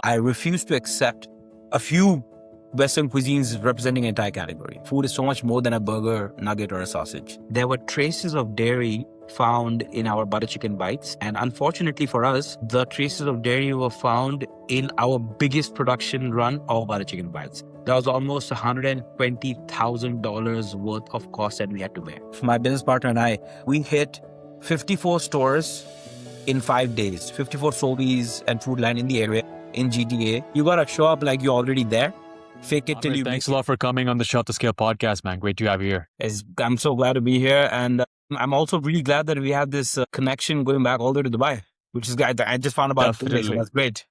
I refuse to accept a few Western cuisines representing an entire category. Food is so much more than a burger, nugget, or a sausage. There were traces of dairy found in our butter chicken bites. And unfortunately for us, the traces of dairy were found in our biggest production run of butter chicken bites. That was almost $120,000 worth of cost that we had to bear. My business partner and I, we hit 54 stores in 5 days, 54 Sobeys and Foodland in the area, in GTA. You gotta show up like you're already there. Fake it till Aamir, you thanks make a lot for coming on the Shot the Scale podcast, man. Great to have you here. I'm so glad to be here. And I'm also really glad that we have this connection going back all the way to Dubai, which is great. I just found about today, so that's great.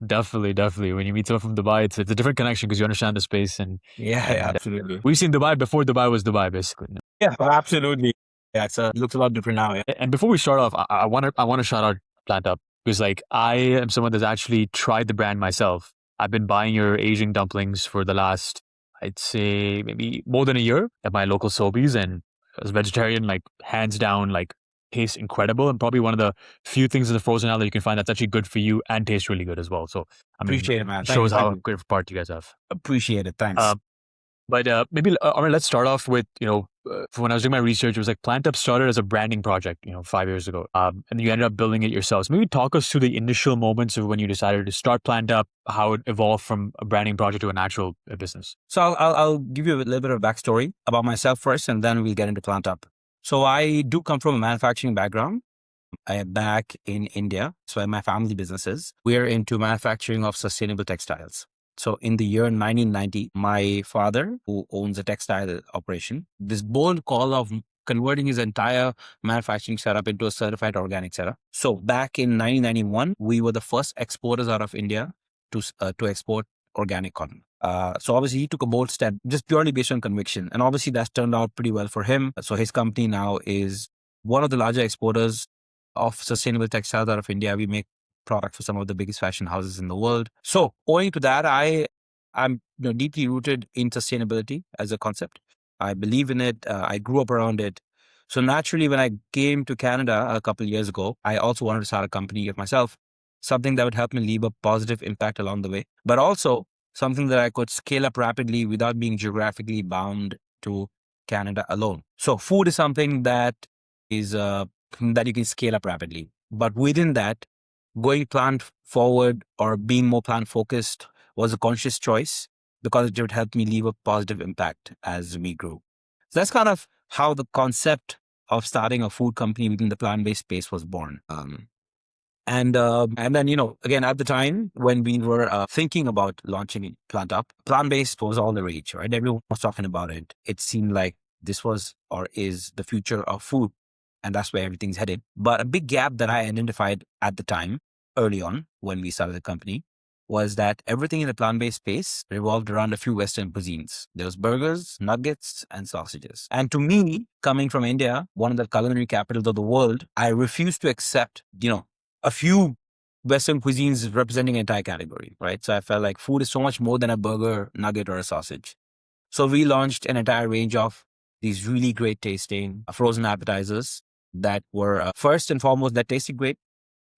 Definitely. When you meet someone from Dubai, it's a different connection because you understand the space. And Yeah, absolutely. we've seen Dubai before Dubai was Dubai, basically. Yeah, absolutely. Yeah, it looks a lot different now. Yeah. And before we start off, I want to shout out PlantUp because I am someone that's actually tried the brand myself. I've been buying your Asian dumplings for the last, I'd say maybe more than a year at my local Sobeys, and as a vegetarian, hands down, tastes incredible, and probably one of the few things in the frozen aisle that you can find that's actually good for you and tastes really good as well. So Appreciate it, man. Shows how good of a part you guys have. Appreciate it. Thanks. But maybe let's start off with, when I was doing my research, it was PlantUp started as a branding project, 5 years ago. And you ended up building it yourselves. Maybe talk us through the initial moments of when you decided to start PlantUp, how it evolved from a branding project to an actual business. So I'll give you a little bit of backstory about myself first, and then we'll get into PlantUp. So I do come from a manufacturing background. I am back in India. So my family businesses, we're into manufacturing of sustainable textiles. So in the year 1990, my father, who owns a textile operation, this bold call of converting his entire manufacturing setup into a certified organic setup. So back in 1991, we were the first exporters out of India to export organic cotton. So obviously he took a bold step just purely based on conviction. And obviously that's turned out pretty well for him. So his company now is one of the larger exporters of sustainable textiles out of India. We make product for some of the biggest fashion houses in the world. So owing to that, I'm deeply rooted in sustainability as a concept. I believe in it. I grew up around it. So naturally, when I came to Canada a couple of years ago, I also wanted to start a company of myself, something that would help me leave a positive impact along the way, but also something that I could scale up rapidly without being geographically bound to Canada alone. So food is something that is that you can scale up rapidly. But within that, going plant forward or being more plant focused was a conscious choice because it would help me leave a positive impact as we grew. So that's kind of how the concept of starting a food company within the plant-based space was born. And then, again, at the time when we were thinking about launching PlantUp, plant-based was all the rage, right? Everyone was talking about it. It seemed like this was or is the future of food. And that's where everything's headed. But a big gap that I identified at the time, early on, when we started the company, was that everything in the plant-based space revolved around a few Western cuisines. There was burgers, nuggets, and sausages. And to me, coming from India, one of the culinary capitals of the world, I refused to accept, a few Western cuisines representing an entire category, right? So I felt like food is so much more than a burger, nugget, or a sausage. So we launched an entire range of these really great tasting frozen appetizers that were first and foremost that tasted great,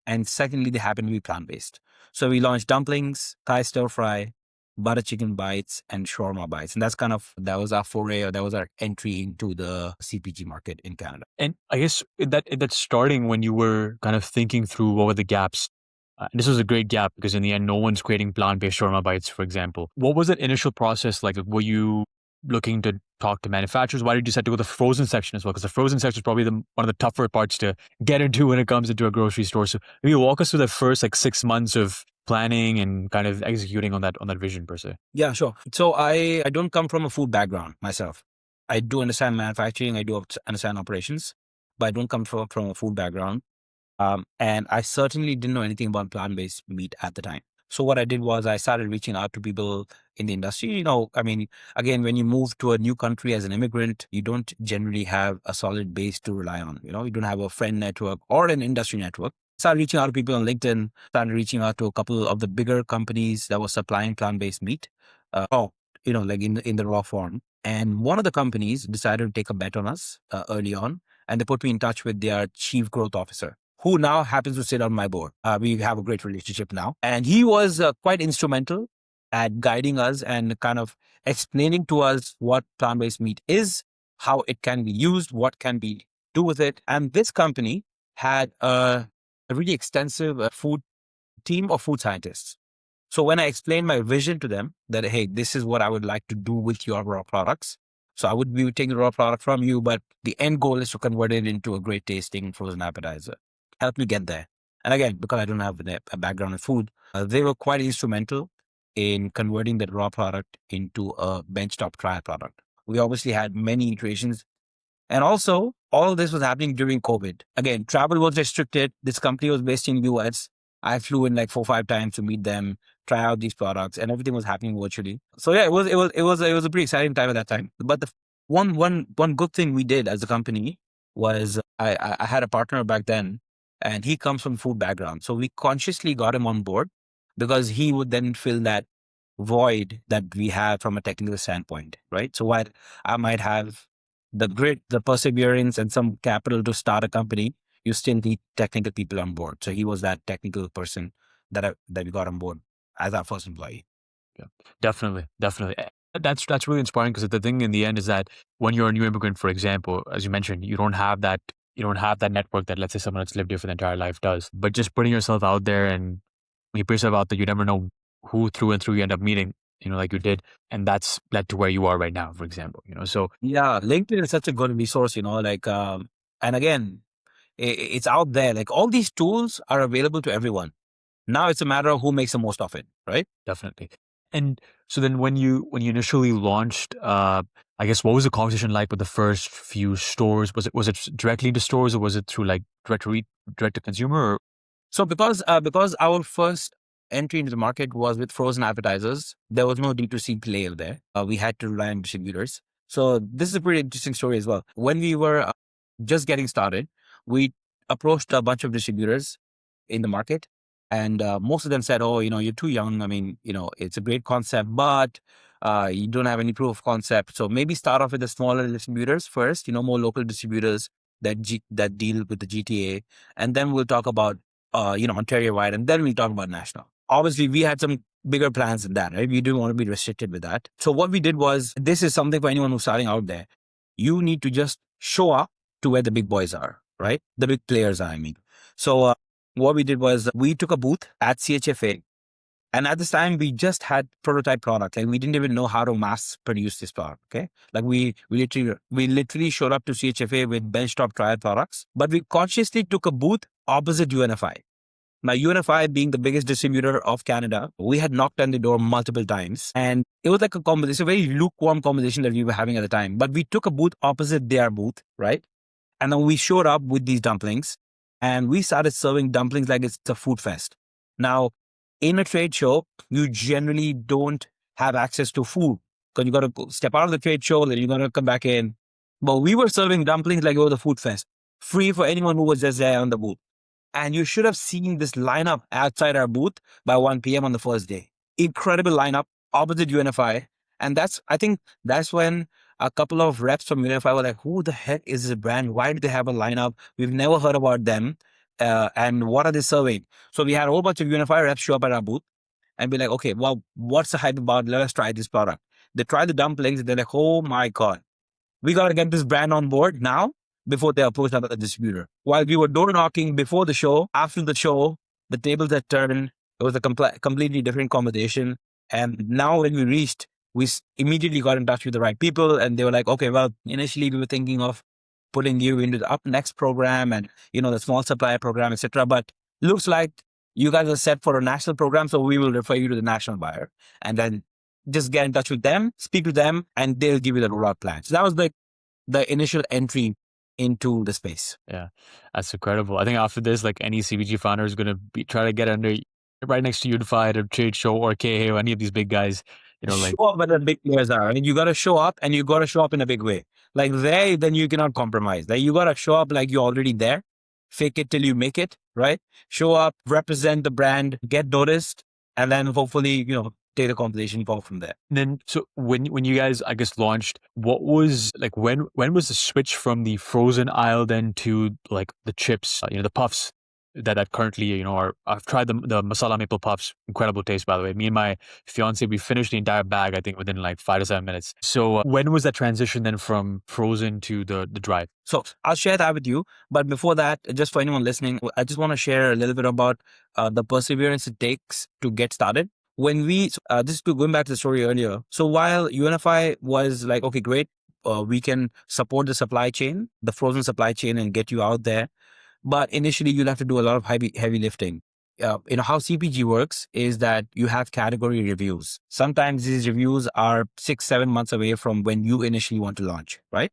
and secondly they happened to be plant-based. So we launched dumplings, Thai stir fry, butter chicken bites, and shawarma bites, and that was our foray, or that was our entry into the CPG market in Canada. And I guess that's starting when you were kind of thinking through what were the gaps. This was a great gap because in the end, no one's creating plant-based shawarma bites, for example. What was that initial process like? Were you looking to talk to manufacturers? Why did you decide to go to the frozen section as well? Because the frozen section is probably one of the tougher parts to get into when it comes into a grocery store. So maybe walk us through the first 6 months of planning and kind of executing on that vision per se. Yeah, sure. So I don't come from a food background myself. I do understand manufacturing. I do understand operations, but I don't come from a food background. And I certainly didn't know anything about plant-based meat at the time. So what I did was I started reaching out to people in the industry. Again, when you move to a new country as an immigrant, you don't generally have a solid base to rely on. You don't have a friend network or an industry network. Started reaching out to people on LinkedIn, started reaching out to a couple of the bigger companies that were supplying plant-based meat, in the raw form. And one of the companies decided to take a bet on us early on, and they put me in touch with their chief growth officer. who now happens to sit on my board. We have a great relationship now. And he was quite instrumental at guiding us and kind of explaining to us what plant-based meat is, how it can be used, what can be do with it. And this company had a really extensive food team of food scientists. So when I explained my vision to them that, hey, this is what I would like to do with your raw products. So I would be taking the raw product from you, but the end goal is to convert it into a great tasting frozen appetizer. Help me get there. And again, because I don't have a background in food, they were quite instrumental in converting that raw product into a benchtop trial product. We obviously had many iterations. And also, all this was happening during COVID. Again, travel was restricted. This company was based in US. I flew in like 4 or 5 times to meet them, try out these products, and everything was happening virtually. So yeah, it was a pretty exciting time at that time. But the one good thing we did as a company was I had a partner back then, and he comes from food background. So we consciously got him on board because he would then fill that void that we have from a technical standpoint, right? So while I might have the grit, the perseverance, and some capital to start a company, you still need technical people on board. So he was that technical person that we got on board as our first employee. Yeah, definitely, definitely. That's really inspiring because the thing in the end is that when you're a new immigrant, for example, as you mentioned, you don't have that network that, let's say, someone that's lived here for their entire life does. But just putting yourself out there, and when you put yourself out there, you never know who through and through you end up meeting, like you did, and that's led to where you are right now, for example. So yeah, LinkedIn is such a good resource, and again, it's out there. Like all these tools are available to everyone. Now it's a matter of who makes the most of it, right? Definitely. And so then when you initially launched, I guess, what was the conversation like with the first few stores? Was it directly to stores, or was it through like direct to consumer? Or? So because our first entry into the market was with frozen appetizers, there was no D2C player there. We had to rely on distributors. So this is a pretty interesting story as well. When we were just getting started, we approached a bunch of distributors in the market. And most of them said, oh, you're too young. I mean, it's a great concept, but you don't have any proof of concept. So maybe start off with the smaller distributors first, more local distributors that deal with the GTA. And then we'll talk about, Ontario wide, and then we'll talk about national. Obviously, we had some bigger plans than that, right? We didn't want to be restricted with that. So what we did was, this is something for anyone who's starting out there. You need to just show up to where the big boys are, right? The big players are, I mean. So what we did was we took a booth at CHFA. And at this time, we just had prototype product. Like we didn't even know how to mass produce this product. Okay. Like we literally showed up to CHFA with benchtop trial products, but we consciously took a booth opposite UNFI. Now, UNFI being the biggest distributor of Canada, we had knocked on the door multiple times, and it was like a conversation, it's a very lukewarm conversation that we were having at the time. But we took a booth opposite their booth, right? And then we showed up with these dumplings, and we started serving dumplings like it's a food fest. Now, in a trade show, you generally don't have access to food because you got to step out of the trade show, then you got to come back in. But we were serving dumplings like it was a food fest, free for anyone who was just there on the booth. And you should have seen this lineup outside our booth by 1 p.m. on the first day. Incredible lineup opposite UNFI. And I think that's when a couple of reps from UNFI were like, who the heck is this brand? Why do they have a lineup? We've never heard about them. And what are they serving? So we had a whole bunch of UNFI reps show up at our booth and be like, okay, well, what's the hype about? Let us try this product. They try the dumplings. They're like, oh my God, we got to get this brand on board now before they approached another distributor. While we were door knocking before the show, after the show, the tables had turned. It was a completely different conversation. And now when we reached, we immediately got in touch with the right people. And they were like, okay, well, initially we were thinking of putting you into the Up Next program and, the small supplier program, etc. But looks like you guys are set for a national program. So we will refer you to the national buyer. And then just get in touch with them, speak to them, and they'll give you the rollout plan. So that was the initial entry into the space. Yeah, that's incredible. I think after this, like any CPG founder is going to be try to get under right next to UNFI at a trade show or KA or any of these big guys. Show up where the big players are. I mean, you got to show up, and you got to show up in a big way. Like there, then you cannot compromise. Like you got to show up like you're already there. Fake it till you make it, right? Show up, represent the brand, get noticed, and then hopefully, take the conversation forward from there. And then, so when you guys, I guess, launched, what was like when was the switch from the frozen aisle then to like the chips, the puffs? that currently, I've tried the masala maple puffs, incredible taste, by the way. Me and my fiance, we finished the entire bag, I think, within like 5 to 7 minutes. So when was that transition then from frozen to the dry? So I'll share that with you. But before that, just for anyone listening, I just want to share a little bit about the perseverance it takes to get started. When we, this is going back to the story earlier. So while UNFI was like, okay, great, we can support the supply chain, the frozen supply chain, and get you out there. But initially, you'll have to do a lot of heavy lifting. How CPG works is that you have category reviews. Sometimes these reviews are 6-7 months away from when you initially want to launch, right?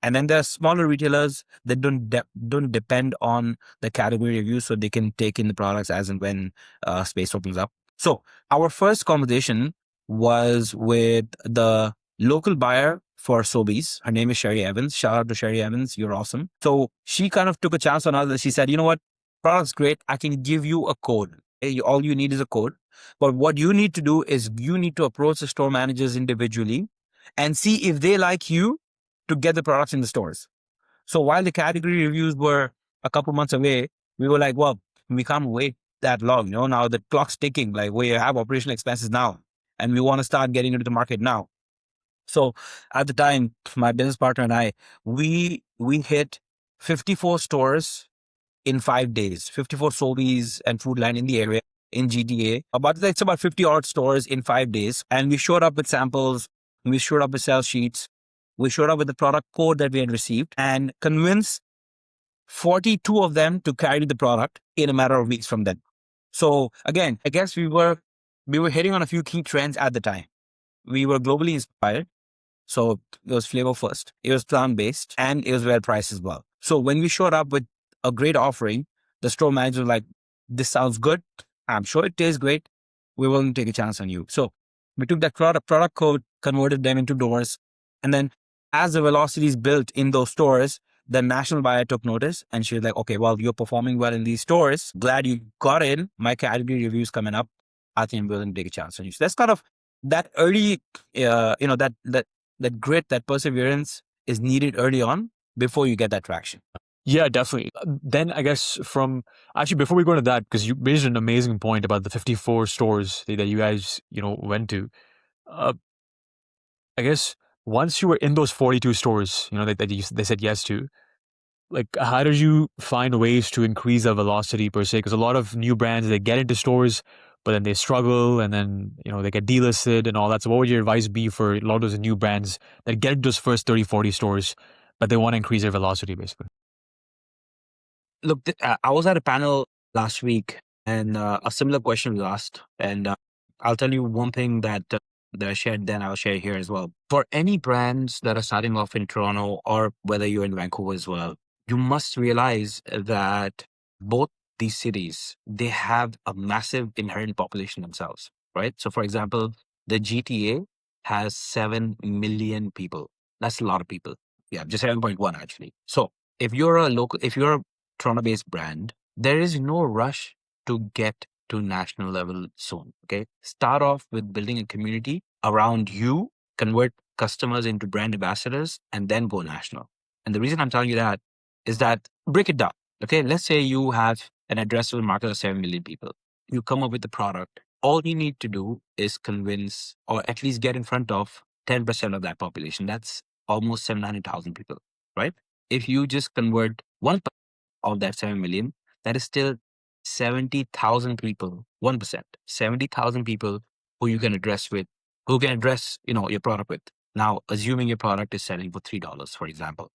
And then there are smaller retailers that don't depend on the category reviews, so they can take in the products as and when space opens up. So our first conversation was with the local buyer for Sobeys. Her name is Sherry Evans. Shout out to Sherry Evans. You're awesome. So she kind of took a chance on us. She said, you know what? Product's great. I can give you a code. All you need is a code. But what you need to do is you need to approach the store managers individually and see if they like you to get the products in the stores. So while the category reviews were a couple months away, we were like, well, we can't wait that long. Now the clock's ticking. Like, we have operational expenses now, and we want to start getting into the market now. So at the time, my business partner and I, we hit 54 stores in 5 days, 54 Sobeys and Foodland in the area in GTA. It's about 50 odd stores in 5 days. And we showed up with samples. We showed up with sales sheets. We showed up with the product code that we had received and convinced 42 of them to carry the product in a matter of weeks from then. So again, I guess we were hitting on a few key trends at the time. We were globally inspired. So it was flavor first, it was plant-based, and it was well priced as well. So when we showed up with a great offering, the store manager was like, this sounds good. I'm sure it tastes great. We're willing to take a chance on you. So we took that product code, converted them into doors. And then as the velocities built in those stores, the national buyer took notice and she was like, okay, well, you're performing well in these stores. Glad you got in. My category review's coming up. I think I'm willing to take a chance on you. So that's kind of that early, that grit, that perseverance is needed early on before you get that traction. Yeah, definitely. Then I guess before we go into that, because you raised an amazing point about the 54 stores that you guys, went to. I guess once you were in those 42 stores, they said yes to, like, how did you find ways to increase the velocity per se? Because a lot of new brands, they get into stores, but then they struggle and then, they get delisted and all that. So what would your advice be for a lot of those new brands that get into those first 30, 40 stores, but they want to increase their velocity basically? Look, I was at a panel last week and a similar question was asked. And I'll tell you one thing that I shared then, I'll share here as well. For any brands that are starting off in Toronto or whether you're in Vancouver as well, you must realize that both these cities, they have a massive inherent population themselves, right? So for example, the GTA has 7 million people. That's a lot of people. Yeah, just 7.1 actually. So if you're a Toronto-based brand, there is no rush to get to national level soon. Okay, start off with building a community around you, convert customers into brand ambassadors, and then go national. And the reason I'm telling you that is that break it down. Okay, let's say you have an addressable market of 7 million people. You come up with the product. All you need to do is convince or at least get in front of 10% of that population. That's almost 700,000 people, right? If you just convert 1% of that 7 million, that is still 70,000 people, 1%, 70,000 people who you can address your product with. Now, assuming your product is selling for $3, for example,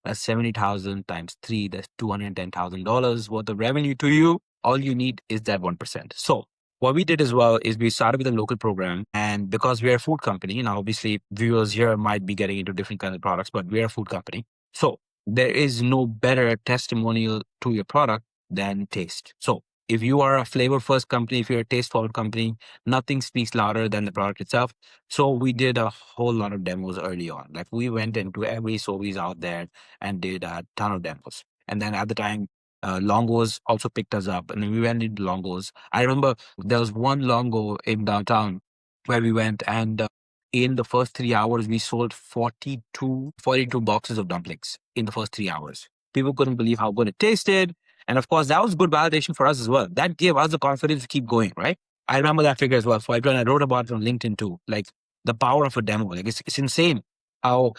that's 70,000 times 3, that's $210,000 worth of revenue to you. All you need is that 1%. So what we did as well is we started with a local program. And because we're a food company, now obviously viewers here might be getting into different kinds of products, but we're a food company. So there is no better testimonial to your product than taste. So if you are a flavor first company, if you're a taste forward company, nothing speaks louder than the product itself. So we did a whole lot of demos early on. Like we went into every Sobeys out there and did a ton of demos. And then at the time, Longos also picked us up and then we went into Longos. I remember there was one Longo in downtown where we went and in the first 3 hours, we sold 42 boxes of dumplings in the first 3 hours. People couldn't believe how good it tasted. And of course, that was good validation for us as well. That gave us the confidence to keep going, right? I remember that figure as well. For everyone, I wrote about it on LinkedIn too. Like the power of a demo. Like it's insane how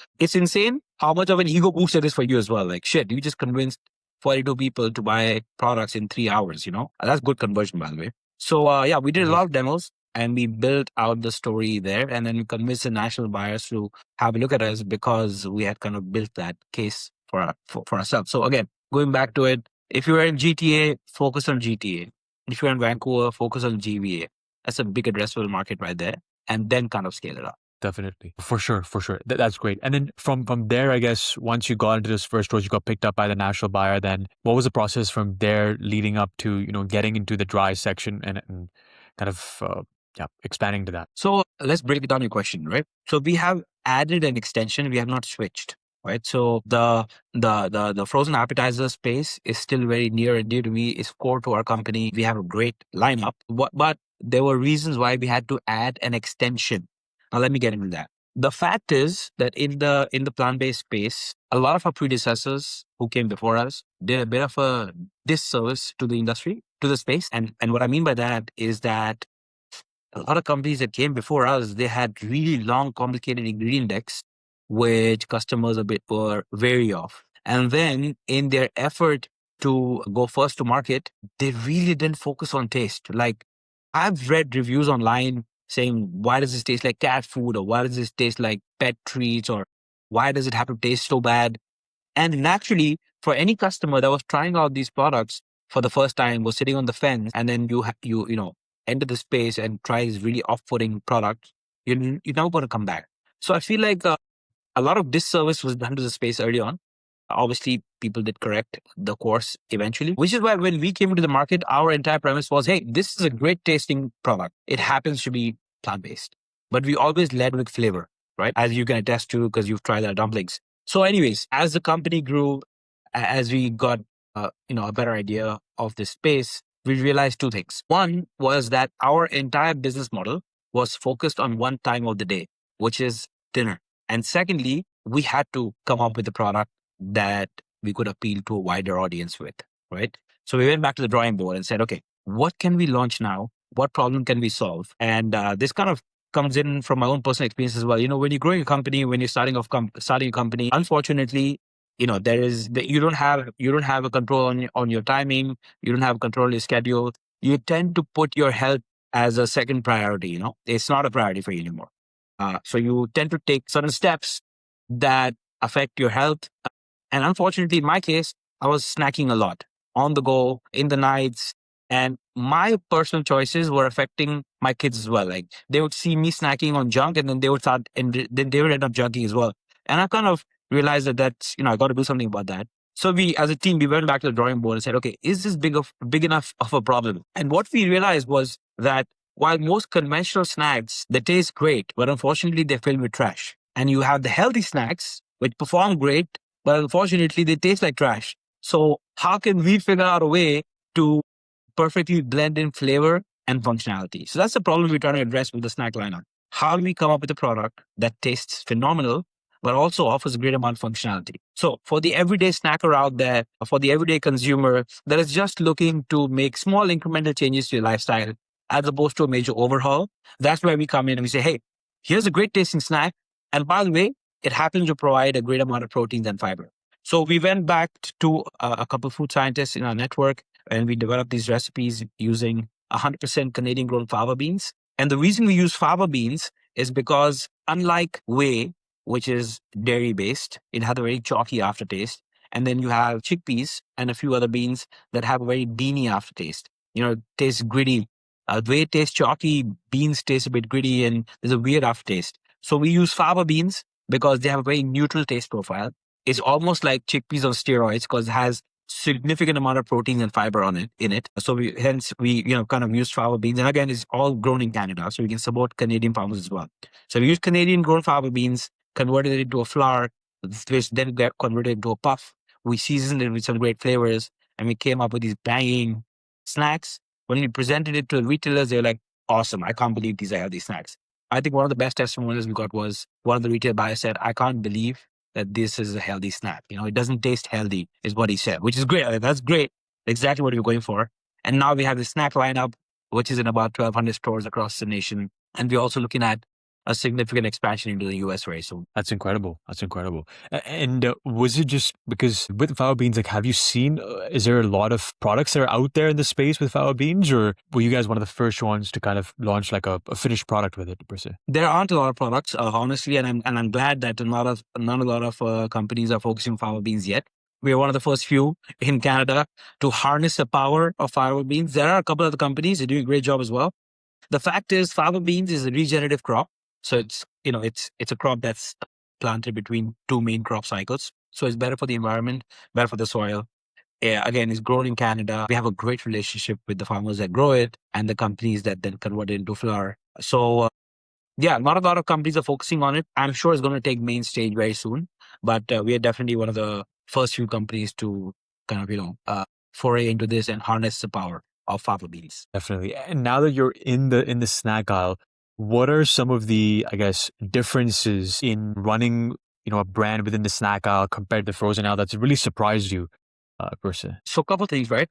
much of an ego boost it is for you as well. Like shit, you just convinced 42 people to buy products in 3 hours, That's good conversion, by the way. So yeah, we did a lot of demos and we built out the story there. And then we convinced the national buyers to have a look at us because we had kind of built that case for ourselves. So again, going back to it, if you're in GTA, focus on GTA. If you're in Vancouver, focus on GVA. That's a big addressable market right there. And then kind of scale it up. Definitely. For sure. That's great. And then from there, I guess, once you got into this first stores, you got picked up by the national buyer, then what was the process from there leading up to, getting into the dry section and kind of, expanding to that? So let's break it down your question, right? So we have added an extension. We have not switched, right? So the frozen appetizer space is still very near and dear to me. It's core to our company. We have a great lineup, but there were reasons why we had to add an extension. Now let me get into that. The fact is that in the plant-based space, a lot of our predecessors who came before us did a bit of a disservice to the industry, to the space. And what I mean by that is that a lot of companies that came before us, they had really long, complicated ingredient decks, which customers were wary of. And then in their effort to go first to market, they really didn't focus on taste. Like I've read reviews online saying, why does this taste like cat food? Or why does this taste like pet treats? Or why does it have to taste so bad? And naturally, for any customer that was trying out these products for the first time, was sitting on the fence, and then you enter the space and try this really off-putting product, you're never going to come back. So I feel like a lot of disservice was done to the space early on. Obviously, people did correct the course eventually, which is why when we came into the market, our entire premise was, hey, this is a great tasting product. It happens to be plant-based, but we always led with flavor, right? As you can attest to because you've tried our dumplings. So anyways, as the company grew, as we got a better idea of this space, we realized two things. One was that our entire business model was focused on one time of the day, which is dinner. And secondly, we had to come up with a product that we could appeal to a wider audience with, right? So we went back to the drawing board and said, okay, what can we launch now? What problem can we solve? And this kind of comes in from my own personal experience as well. When you're growing a company, when you're starting a company, unfortunately, you don't have a control on your timing. You don't have control on your schedule. You tend to put your health as a second priority. It's not a priority for you anymore. So you tend to take certain steps that affect your health. And unfortunately, in my case, I was snacking a lot on the go in the nights. And my personal choices were affecting my kids as well. Like they would see me snacking on junk and then they would then they would end up junking as well. And I kind of realized that's, I got to do something about that. So we, as a team, we went back to the drawing board and said, okay, is this big enough of a problem? And what we realized was that while most conventional snacks, they taste great, but unfortunately they're filled with trash. And you have the healthy snacks, which perform great, but unfortunately they taste like trash. So how can we figure out a way to perfectly blend in flavor and functionality? So that's the problem we're trying to address with the snack lineup. How do we come up with a product that tastes phenomenal, but also offers a great amount of functionality? So for the everyday snacker out there, for the everyday consumer that is just looking to make small incremental changes to your lifestyle, as opposed to a major overhaul, that's where we come in and we say, hey, here's a great tasting snack. And by the way, it happens to provide a great amount of proteins and fiber. So we went back to a couple of food scientists in our network and we developed these recipes using 100% Canadian grown fava beans. And the reason we use fava beans is because unlike whey, which is dairy based, it has a very chalky aftertaste. And then you have chickpeas and a few other beans that have a very beany aftertaste. It tastes gritty. The way it tastes chalky, beans taste a bit gritty and there's a weird aftertaste. So we use fava beans because they have a very neutral taste profile. It's almost like chickpeas on steroids because it has significant amount of protein and fiber in it. So we kind of use fava beans. And again, it's all grown in Canada. So we can support Canadian farmers as well. So we use Canadian grown fava beans, converted it into a flour, which then get converted into a puff. We seasoned it with some great flavors and we came up with these banging snacks. When we presented it to the retailers, they were like, awesome. I can't believe these are healthy snacks. I think one of the best testimonials we got was one of the retail buyers said, I can't believe that this is a healthy snack. It doesn't taste healthy is what he said, which is great. That's great. exactly what we're going for. And now we have the snack lineup, which is in about 1,200 stores across the nation. And we're also looking at a significant expansion into the US very soon. That's incredible. That's incredible. And was it just because with fava beans, like, have you seen, is there a lot of products that are out there in the space with fava beans, or were you guys one of the first ones to kind of launch like a finished product with it per se? There aren't a lot of products, honestly, and I'm glad that not a lot of companies are focusing on fava beans yet. We are one of the first few in Canada to harness the power of fava beans. There are a couple of other companies that are doing a great job as well. The fact is, fava beans is a regenerative crop, so it's a crop that's planted between two main crop cycles. So it's better for the environment, better for the soil. Yeah, again, it's grown in Canada. We have a great relationship with the farmers that grow it and the companies that then convert it into flour. So yeah, not a lot of companies are focusing on it. I'm sure it's going to take main stage very soon, but we are definitely one of the first few companies to kind of foray into this and harness the power of fava beans. Definitely. And now that you're in the snack aisle, what are some of the, I guess, differences in running, a brand within the snack aisle compared to frozen aisle that's really surprised you, per se? So a couple things, right?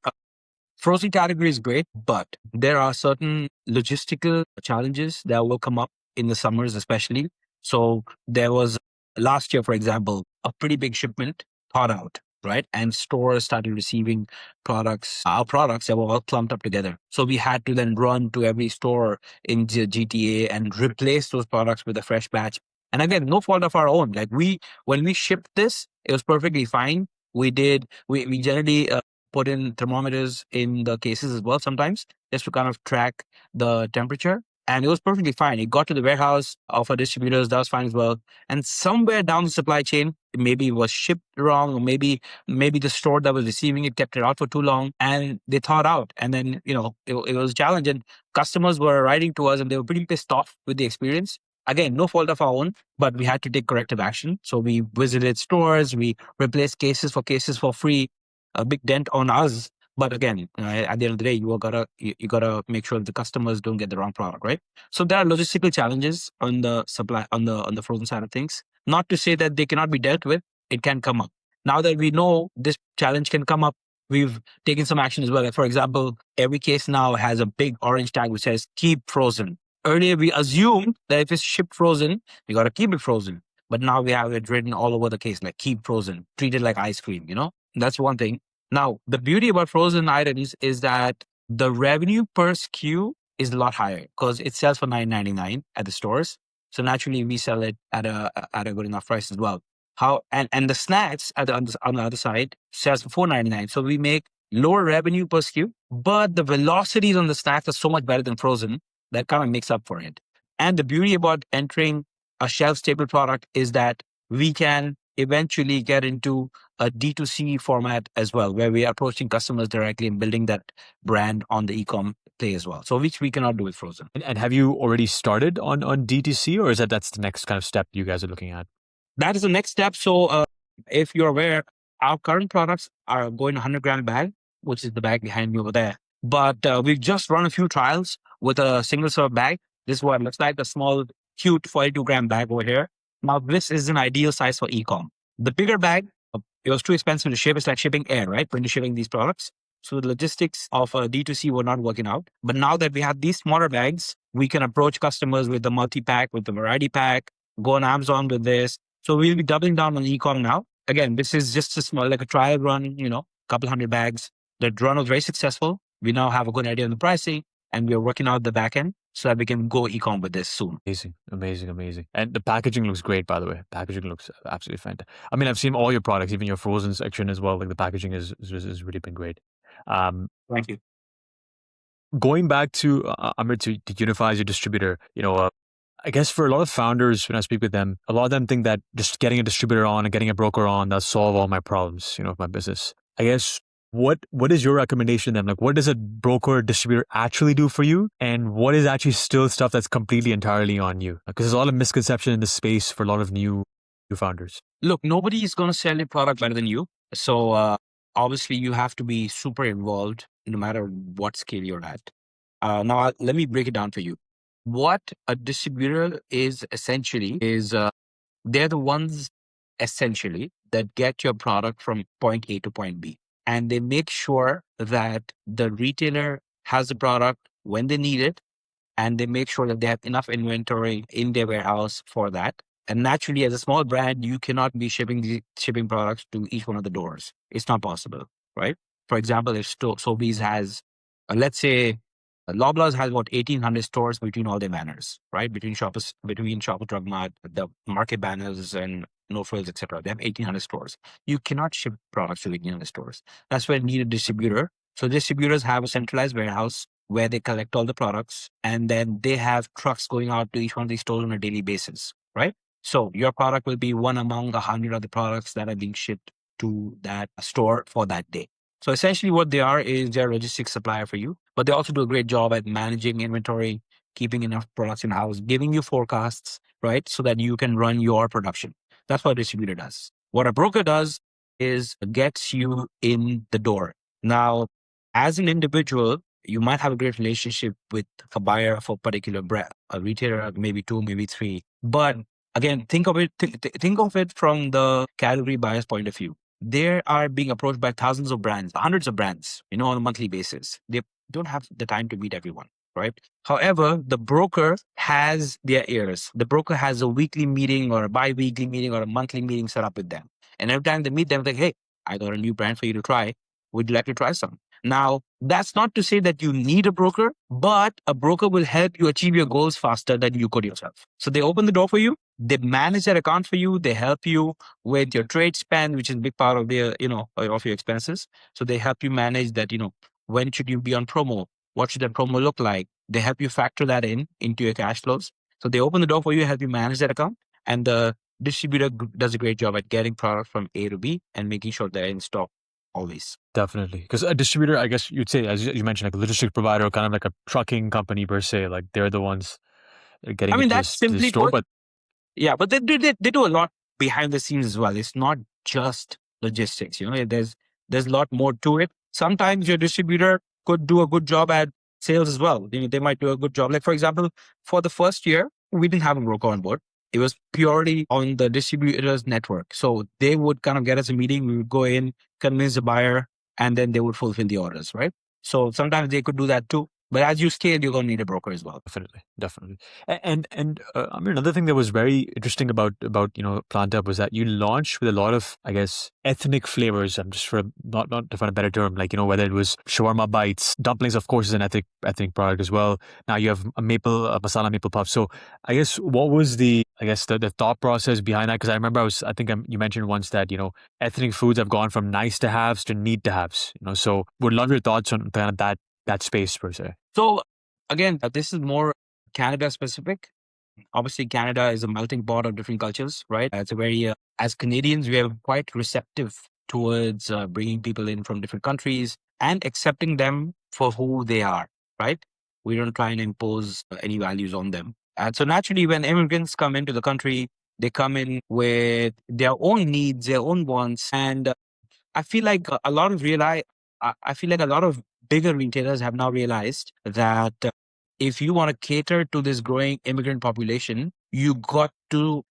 Frozen category is great, but there are certain logistical challenges that will come up in the summers, especially. So there was last year, for example, a pretty big shipment thought out, right? And stores started receiving our products that were all clumped up together. So we had to then run to every store in the GTA and replace those products with a fresh batch. And again, no fault of our own. Like when we shipped this, it was perfectly fine. We generally put in thermometers in the cases as well sometimes, just to kind of track the temperature. And it was perfectly fine. It got to the warehouse of our distributors, that was fine as well. And somewhere down the supply chain, maybe it was shipped wrong, or maybe the store that was receiving it kept it out for too long and they thawed out. And then, it was a challenge. And customers were writing to us and they were pretty pissed off with the experience. Again, no fault of our own, but we had to take corrective action. So we visited stores, we replaced cases for free, a big dent on us. But again, at the end of the day, you gotta make sure that the customers don't get the wrong product, right? So there are logistical challenges on the supply on the frozen side of things. Not to say that they cannot be dealt with. It can come up. Now that we know this challenge can come up, we've taken some action as well. Like, for example, every case now has a big orange tag which says "keep frozen." Earlier, we assumed that if it's shipped frozen, we gotta keep it frozen. But now we have it written all over the case, like "keep frozen," treat it like ice cream. That's one thing. Now, the beauty about frozen items is that the revenue per SKU is a lot higher because it sells for $9.99 at the stores. So naturally, we sell it at a good enough price as well. And the snacks on the other side sells for $4.99. So we make lower revenue per SKU, but the velocities on the snacks are so much better than frozen that kind of makes up for it. And the beauty about entering a shelf stable product is that we can eventually get into a D2C format as well, where we are approaching customers directly and building that brand on the e-com play as well. So which we cannot do with frozen. And have you already started on DTC, or is that's the next kind of step you guys are looking at? That is the next step. So if you're aware, our current products are going 100-gram bag, which is the bag behind me over there. But we've just run a few trials with a single serve bag. This is what it looks like, a small, cute 42-gram bag over here. Now, this is an ideal size for e-com. The bigger bag, it was too expensive to ship. It's like shipping air, right? When you're shipping these products. So the logistics of D2C were not working out. But now that we have these smaller bags, we can approach customers with the multi-pack, with the variety pack, go on Amazon with this. So we'll be doubling down on e-com now. Again, this is just a small, like a trial run, couple hundred bags. The run was very successful. We now have a good idea on the pricing and we are working out the back end so that we can go e-com with this soon. Amazing. And the packaging looks great, by the way. Packaging looks absolutely fantastic. I mean, I've seen all your products, even your frozen section as well. Like the packaging has really been great. Thank you. Going back to Aamir, to UNFI as your distributor, I guess for a lot of founders, when I speak with them, a lot of them think that just getting a distributor on and getting a broker on, that'll solve all my problems, of my business. I guess what is your recommendation to them? Like, what does a broker or distributor actually do for you? And what is actually still stuff that's completely entirely on you? Because there's a lot of misconception in the space for a lot of new founders. Look, nobody is going to sell your product better than you. So obviously you have to be super involved no matter what scale you're at. Now, let me break it down for you. What a distributor is essentially is they're the ones essentially that get your product from point A to point B. and they make sure that the retailer has the product when they need it, and they make sure that they have enough inventory in their warehouse for that. And naturally, as a small brand, you cannot be shipping products to each one of the doors. It's not possible, right? For example, if Sobeys has, let's say, Loblaws has about 1,800 stores between all their banners, right? Between Shopper Drug Mart, the market banners, and No Frills, etc. They have 1,800 stores. You cannot ship products to 1,800 stores. That's why you need a distributor. So distributors have a centralized warehouse where they collect all the products, and then they have trucks going out to each one of these stores on a daily basis, right? So your product will be one among 100 of the products that are being shipped to that store for that day. So essentially what they are is they're a logistics supplier for you, but they also do a great job at managing inventory, keeping enough products in house, giving you forecasts, right? So that you can run your production. That's what a distributor does. What a broker does is gets you in the door. Now, as an individual, you might have a great relationship with a buyer of a particular brand, a retailer, maybe two, maybe three. But again, think of it from the category buyer's point of view. They are being approached by thousands of brands, hundreds of brands, on a monthly basis. They don't have the time to meet everyone, right? However, the broker has their ears. The broker has a weekly meeting or a bi-weekly meeting or a monthly meeting set up with them. And every time they meet them, they're like, hey, I got a new brand for you to try. Would you like to try some? Now, that's not to say that you need a broker, but a broker will help you achieve your goals faster than you could yourself. So they open the door for you. They manage that account for you. They help you with your trade spend, which is a big part of their, of your expenses. So they help you manage that, when should you be on promo? What should that promo look like? They help you factor that into your cash flows. So they open the door for you, help you manage that account. And the distributor does a great job at getting product from A to B and making sure they're in stock always. Definitely. Because a distributor, I guess you'd say, as you mentioned, like a logistics provider, kind of like a trucking company per se, like they're the ones I getting mean, it that's to the simply store. put. But Yeah, but they do a lot behind the scenes as well. It's not just logistics. There's a lot more to it. Sometimes your distributor could do a good job at sales as well. They might do a good job. Like for example, for the first year, we didn't have a broker on board. It was purely on the distributor's network. So they would kind of get us a meeting. We would go in, convince the buyer, and then they would fulfill the orders, right? So sometimes they could do that too. But as you scale, you're going to need a broker as well. definitely. And I mean, another thing that was very interesting about PlantUp was that you launched with a lot of, I guess, ethnic flavors. I'm just for not to find a better term, like whether it was shawarma bites, dumplings, of course, is an ethnic product as well. Now you have a masala maple puff. So I guess what was the thought process behind that? Because I remember you mentioned once that ethnic foods have gone from nice to haves to need to haves. So would love your thoughts on kind of that space per se. So again, this is more Canada specific. Obviously, Canada is a melting pot of different cultures, right? It's a very, as Canadians, we are quite receptive towards bringing people in from different countries and accepting them for who they are, right? We don't try and impose any values on them. And so naturally, when immigrants come into the country, they come in with their own needs, their own wants, and I feel like a lot of I feel like a lot of bigger retailers have now realized that if you want to cater to this growing immigrant population, you got to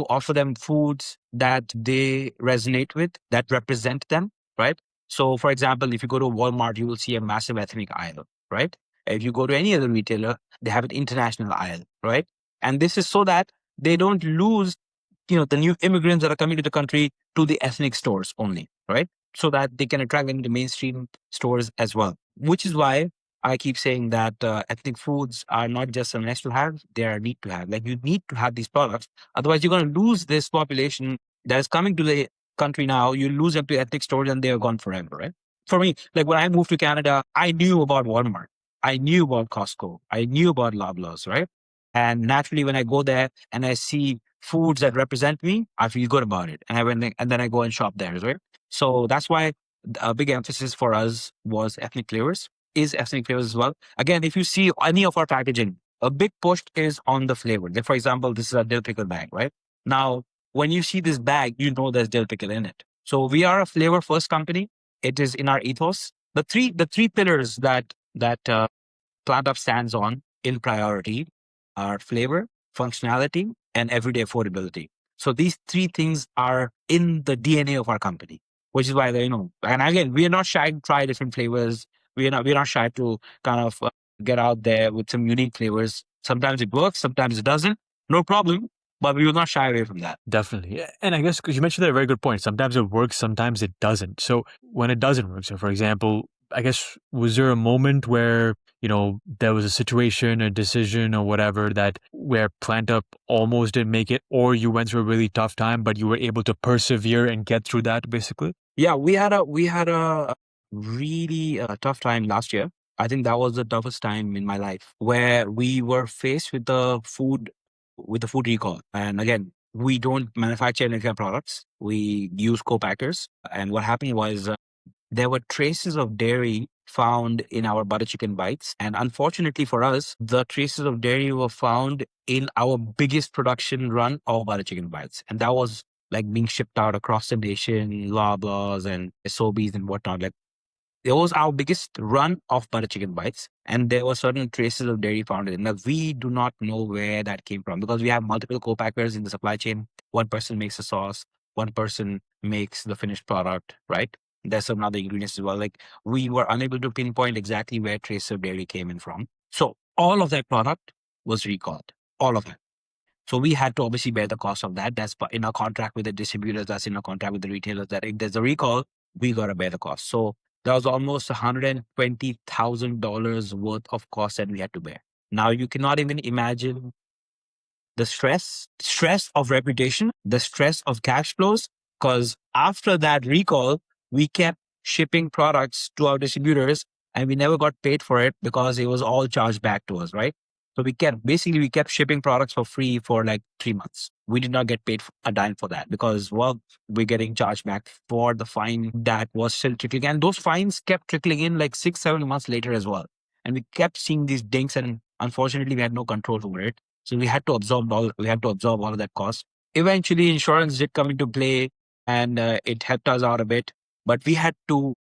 offer them foods that they resonate with, that represent them, right? So, for example, if you go to Walmart, you will see a massive ethnic aisle, right? If you go to any other retailer, they have an international aisle, right? And this is so that they don't lose, the new immigrants that are coming to the country to the ethnic stores only, right? So that they can attract them to mainstream stores as well. Which is why I keep saying that ethnic foods are not just a nice to have, they are a need to have. Like you need to have these products. Otherwise, you're going to lose this population that is coming to the country now. You lose them to ethnic stores and they're gone forever, right? For me, like when I moved to Canada, I knew about Walmart. I knew about Costco. I knew about Loblaws, right? And naturally, when I go there and I see foods that represent me, I feel good about it. And then I go and shop there, right? So that's why a big emphasis for us was ethnic flavors, is ethnic flavors as well. Again, if you see any of our packaging, a big push is on the flavor. Like, for example, this is a dill pickle bag, right? Now, when you see this bag, you know there's dill pickle in it. So we are a flavor first company. It is in our ethos. The three pillars that PlantUp stands on in priority are flavor, functionality, and everyday affordability. So these three things are in the DNA of our company. which is why and again, we are not shy to try different flavors. We're not shy to kind of get out there with some unique flavors. Sometimes it works, sometimes it doesn't. No problem, but we will not shy away from that. Definitely. Yeah. And I guess because you mentioned that a very good point. Sometimes it works, sometimes it doesn't. So when it doesn't work, so for example, I guess, was there a moment where, there was a situation, a decision or whatever that where PlantUp almost didn't make it, or you went through a really tough time, but you were able to persevere and get through that basically? Yeah, we had a really tough time last year. I think that was the toughest time in my life where we were faced with the food recall. And again, we don't manufacture any kind of products. We use co-packers. And what happened was there were traces of dairy found in our butter chicken bites. And unfortunately for us, the traces of dairy were found in our biggest production run of butter chicken bites. And that was like being shipped out across the nation, Loblaws and Sobeys and whatnot. Like it was our biggest run of butter chicken bites, and there were certain traces of dairy found in it. Now, we do not know where that came from because we have multiple co-packers in the supply chain. One person makes the sauce, one person makes the finished product, right? There's some other ingredients as well. Like we were unable to pinpoint exactly where traces of dairy came in from. So all of that product was recalled, all of it. So we had to obviously bear the cost of that. That's in our contract with the distributors. That's in our contract with the retailers. That if there's a recall, we got to bear the cost. So that was almost $120,000 worth of cost that we had to bear. Now you cannot even imagine the stress of reputation, the stress of cash flows. Because after that recall, we kept shipping products to our distributors and we never got paid for it because it was all charged back to us, right? So we kept shipping products for free for like 3 months. We did not get paid a dime for that because, well, we're getting charged back for the fine that was still trickling. And those fines kept trickling in like 6, 7 months later as well. And we kept seeing these dinks, and unfortunately, we had no control over it. So we had to absorb all of that cost. Eventually, insurance did come into play, and it helped us out a bit. But we had to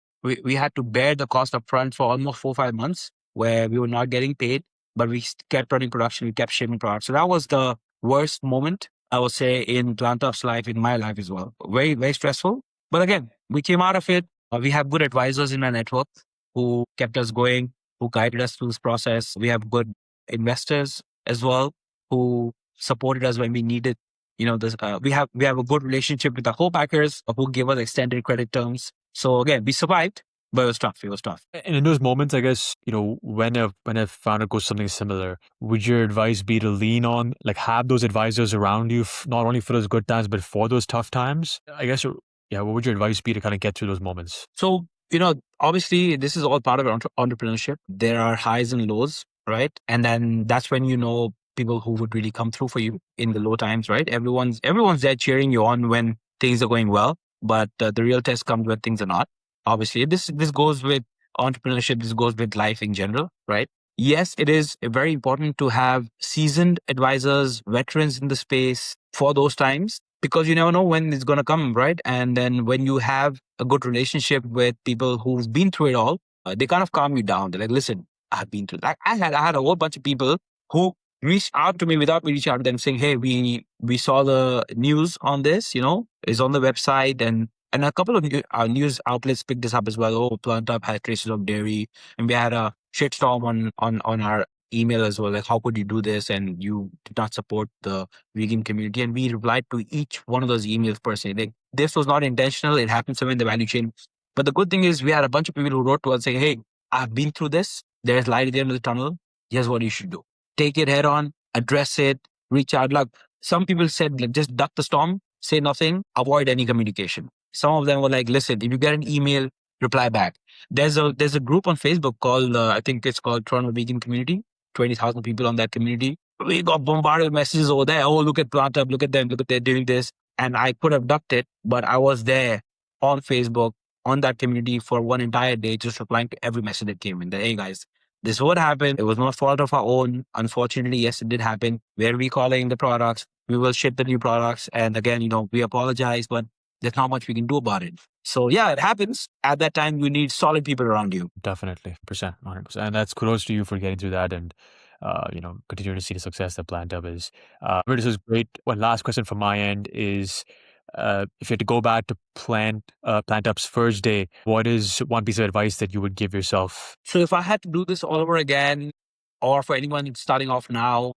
bear the cost up front for almost 4, 5 months where we were not getting paid, but we kept running production, we kept shipping products. So that was the worst moment, I would say, in PlantUp's life, in my life as well. Very, very stressful. But again, we came out of it. We have good advisors in our network who kept us going, who guided us through this process. We have good investors as well who supported us when we needed. This, we have a good relationship with the co-packers who give us extended credit terms. So again, we survived, but it was tough. It was tough. And in those moments, I guess, when a founder goes something similar, would your advice be to lean on, like, have those advisors around you, not only for those good times, but for those tough times? I guess, yeah, what would your advice be to kind of get through those moments? So, obviously, this is all part of entrepreneurship. There are highs and lows, right? And then that's when people who would really come through for you in the low times, right? Everyone's there cheering you on when things are going well, but the real test comes when things are not. Obviously, this goes with entrepreneurship. This goes with life in general, right? Yes, it is very important to have seasoned advisors, veterans in the space for those times because you never know when it's going to come, right? And then when you have a good relationship with people who've been through it all, they kind of calm you down. They're like, listen, I've been through like I had a whole bunch of people who reached out to me without me reaching out to them saying, hey, we saw the news on this, it's on the website, and a couple of news outlets picked this up as well. Oh, PlantUp had traces of dairy, and we had a shitstorm on our email as well. Like, how could you do this? And you did not support the vegan community. And we replied to each one of those emails personally. Like, this was not intentional. It happened somewhere in the value chain. But the good thing is we had a bunch of people who wrote to us saying, hey, I've been through this. There's light at the end of the tunnel. Here's what you should do. Take it head on, address it, reach out. Like some people said, like, just duck the storm, say nothing, avoid any communication. Some of them were like, listen, if you get an email, reply back. There's a group on Facebook called, I think it's called Toronto Vegan Community, 20,000 people on that community. We got bombarded with messages over there. Oh, look at PlantUp, look at them, look at they're doing this. And I could have ducked it, but I was there on Facebook, on that community for one entire day, just replying to every message that came in. That, hey guys, this is what happened. It was no fault of our own. Unfortunately, yes, it did happen. We're recalling the products. We will ship the new products. And again, we apologize, but there's not much we can do about it. So yeah, it happens. At that time, you need solid people around you. Definitely, 100%. And that's kudos to you for getting through that and, continue to see the success that PlantUp is. This is great. One last question from my end is, if you had to go back to PlantUp's first day, what is one piece of advice that you would give yourself? So if I had to do this all over again, or for anyone starting off now,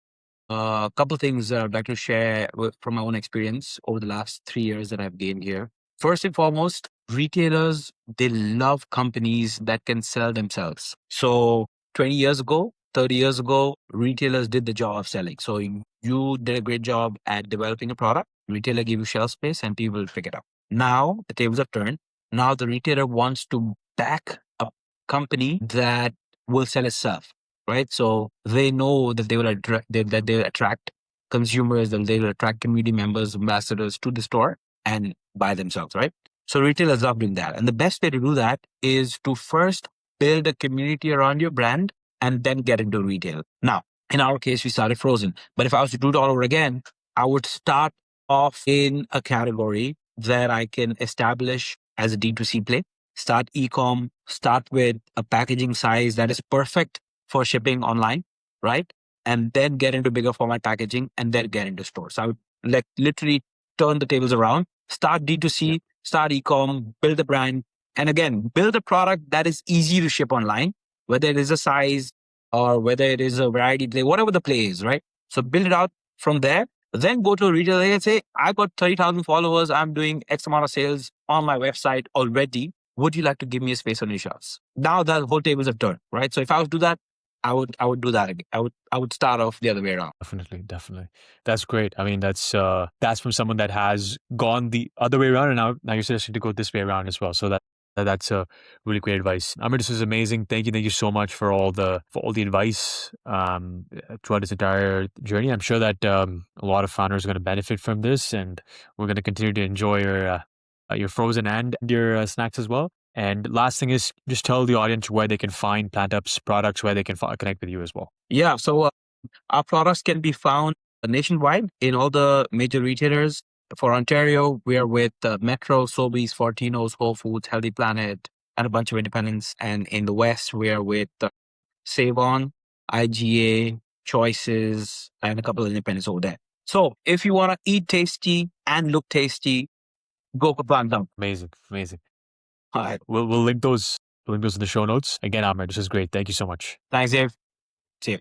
a couple of things that I'd like to share from my own experience over the last 3 years that I've gained here. First and foremost, retailers, they love companies that can sell themselves. So 20 years ago, 30 years ago, retailers did the job of selling. So you did a great job at developing a product, retailer gave you shelf space and people will pick it up. Now the tables have turned. Now the retailer wants to back a company that will sell itself, right? So they know that they will that they will attract consumers, that they will attract community members, ambassadors to the store and buy themselves, right? So retailers love doing that. And the best way to do that is to first build a community around your brand and then get into retail. Now, in our case, we started frozen. But if I was to do it all over again, I would start off in a category that I can establish as a D2C play. Start e-com, start with a packaging size that is perfect for shipping online, right? And then get into bigger format packaging and then get into stores. So I would like literally turn the tables around, start D2C, start e-com, build a brand, and again, build a product that is easy to ship online, whether it is a size or whether it is a variety play, whatever the play is, right? So build it out from there. Then go to a retailer and say, I got 30,000 followers. I'm doing X amount of sales on my website already. Would you like to give me a space on your shelves? Now the whole tables have turned, right? So if I was to do that, I would do that again. I would start off the other way around. Definitely. That's great. I mean, that's from someone that has gone the other way around, and now you're suggesting to go this way around as well. So that's a really great advice. Aamir, this is amazing. Thank you so much for all the advice throughout this entire journey. I'm sure that a lot of founders are going to benefit from this, and we're going to continue to enjoy your frozen and your snacks as well. And last thing is just tell the audience where they can find PlantUp's products, where they can connect with you as well. Yeah. So our products can be found nationwide in all the major retailers. For Ontario, we are with Metro, Sobeys, Fortinos, Whole Foods, Healthy Planet, and a bunch of independents. And in the West, we are with Save On, IGA, Choices, and a couple of independents over there. So if you want to eat tasty and look tasty, go for PlantUp. Amazing. All right. We'll link those in the show notes. Again, Aamir, this is great. Thank you so much. Thanks, Dave. See you.